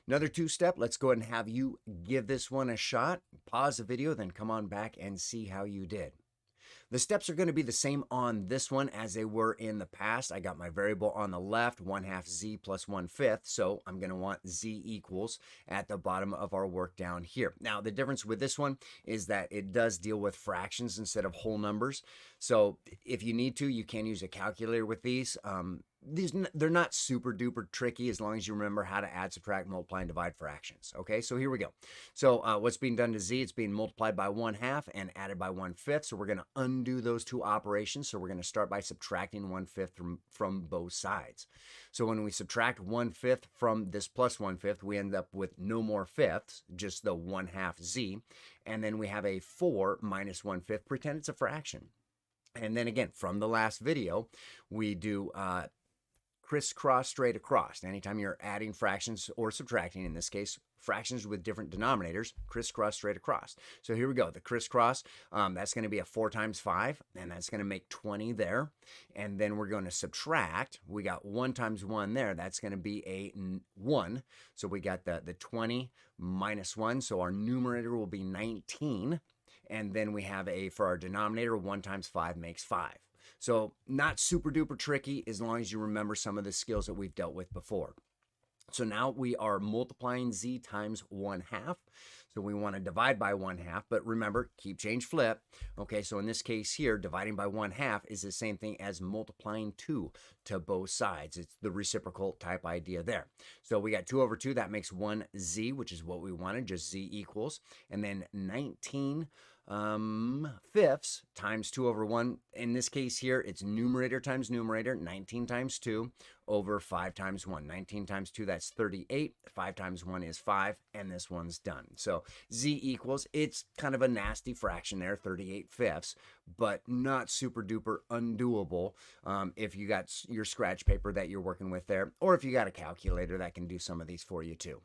Another two-step, let's go ahead and have you give this one a shot. Pause the video, then come on back and see how you did. The steps are going to be the same on this one as they were in the past. I got my variable on the left, 1/2 z plus 1/5. So I'm going to want z equals at the bottom of our work down here. Now, the difference with this one is that it does deal with fractions instead of whole numbers. So if you need to, you can use a calculator with these. They're not super duper tricky as long as you remember how to add, subtract, multiply, and divide fractions. Okay, so here we go. So what's being done to z? It's being multiplied by 1/2 and added by 1/5. So we're going to undo those two operations. So we're going to start by subtracting 1/5 from both sides. So when we subtract 1/5 from this plus 1/5, we end up with no more fifths, just the 1/2 z. And then we have a 4 minus 1/5. Pretend it's a fraction. And then again, from the last video, we do crisscross straight across. Anytime you're adding fractions or subtracting, in this case, fractions with different denominators, crisscross straight across. So here we go. The crisscross, that's going to be a 4 times 5, and that's going to make 20 there. And then we're going to subtract. We got 1 times 1 there. That's going to be a 1. So we got the 20 minus 1. So our numerator will be 19. And then we have for our denominator, 1 times 5 makes 5. So not super duper tricky as long as you remember some of the skills that we've dealt with before. So now we are multiplying z times 1/2. So we want to divide by 1/2, but remember, keep, change, flip. Okay, so in this case here, dividing by 1/2 is the same thing as multiplying 2 to both sides. It's the reciprocal type idea there. So we got 2 over 2, that makes 1z, which is what we wanted, just z equals. And then 19 fifths times 2 over 1. In this case here, it's numerator times numerator, 19 times 2 over 5 times 1. 19 times 2, that's 38. 5 times 1 is 5, and this one's done. So z equals, it's kind of a nasty fraction there, 38 fifths, but not super duper undoable if you got your scratch paper that you're working with there, or if you got a calculator that can do some of these for you too.